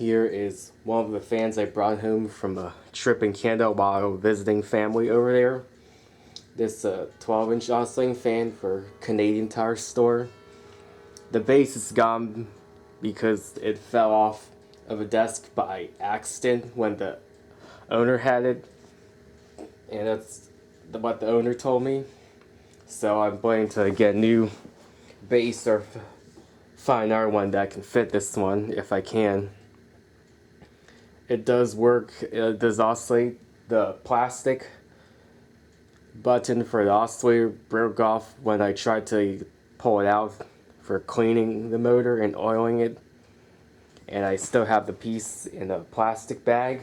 Here is one of the fans I brought home from a trip in Canada while I was visiting family over there. This 12-inch oscillating fan for Canadian Tire store. The base is gone because it fell off of a desk by accident when the owner had it. And that's what the owner told me. So I'm planning to get a new base or find another one that can fit this one if I can. It does work. It does oscillate. The plastic button for the oscillator broke off when I tried to pull it out for cleaning the motor and oiling it. And I still have the piece in a plastic bag.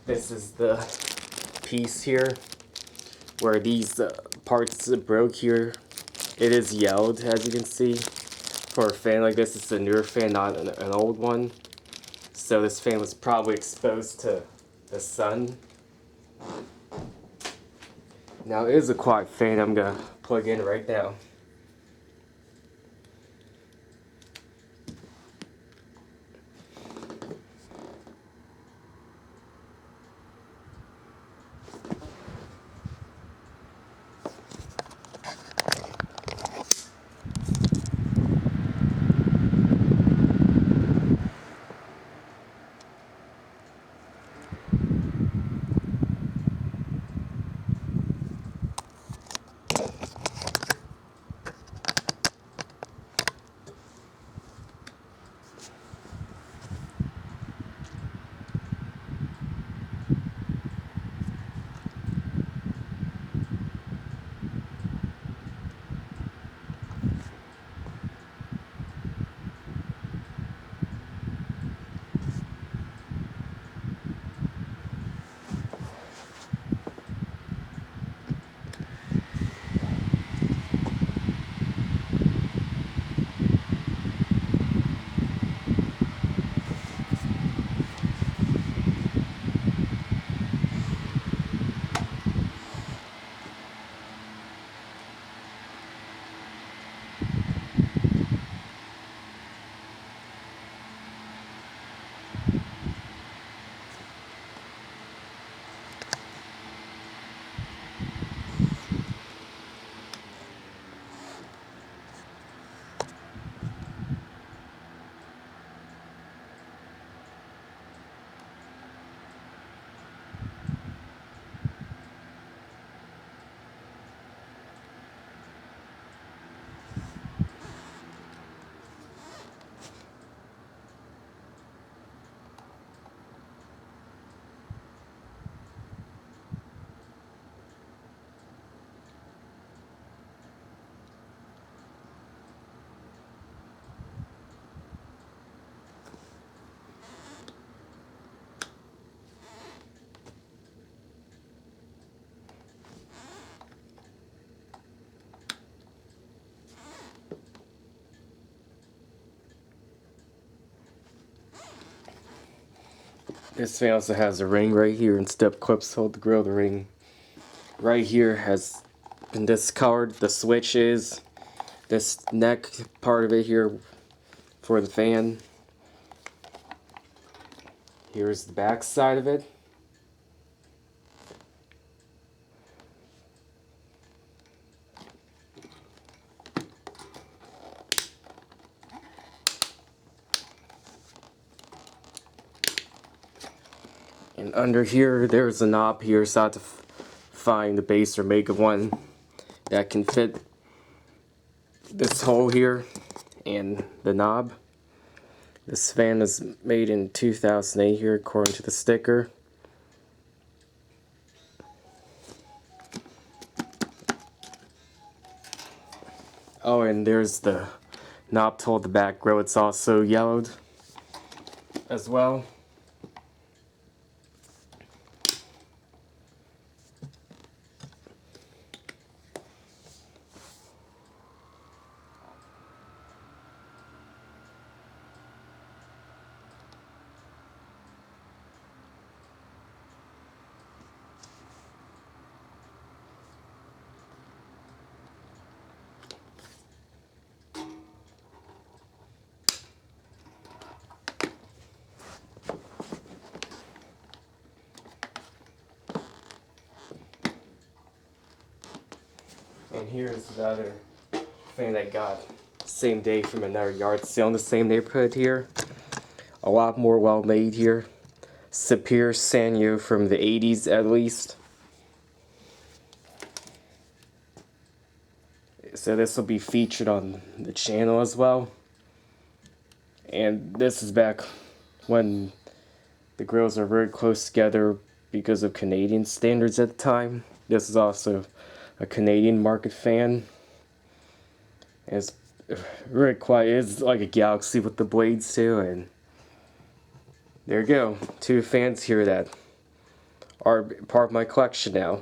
This is the piece here where these parts broke here. It is yellowed, as you can see. For a fan like this, it's a newer fan, not an old one. So this fan was probably exposed to the sun. Now it is a quiet fan I'm gonna plug in right now. This fan also has a ring right here and step clips hold the grill. The ring right here has been discolored. The switch is this neck part of it here for the fan. Here's the back side of it. And under here, there's a knob here, so I have to find the base or make one that can fit this hole here and the knob. This fan is made in 2008 here, according to the sticker. Oh, and there's the knob to hold the back grill. It's also yellowed as well. here is the other fan I got same day from another yard sale in the same neighborhood here. A lot more well made here. Superior Sanyo from the 80s at least. So this will be featured on the channel as well. And this is back when the grills are very close together because of Canadian standards at the time. This is also a Canadian market fan. It's very quiet. It's like a Galaxy with the blades too, and there you go. Two fans here that are part of my collection now.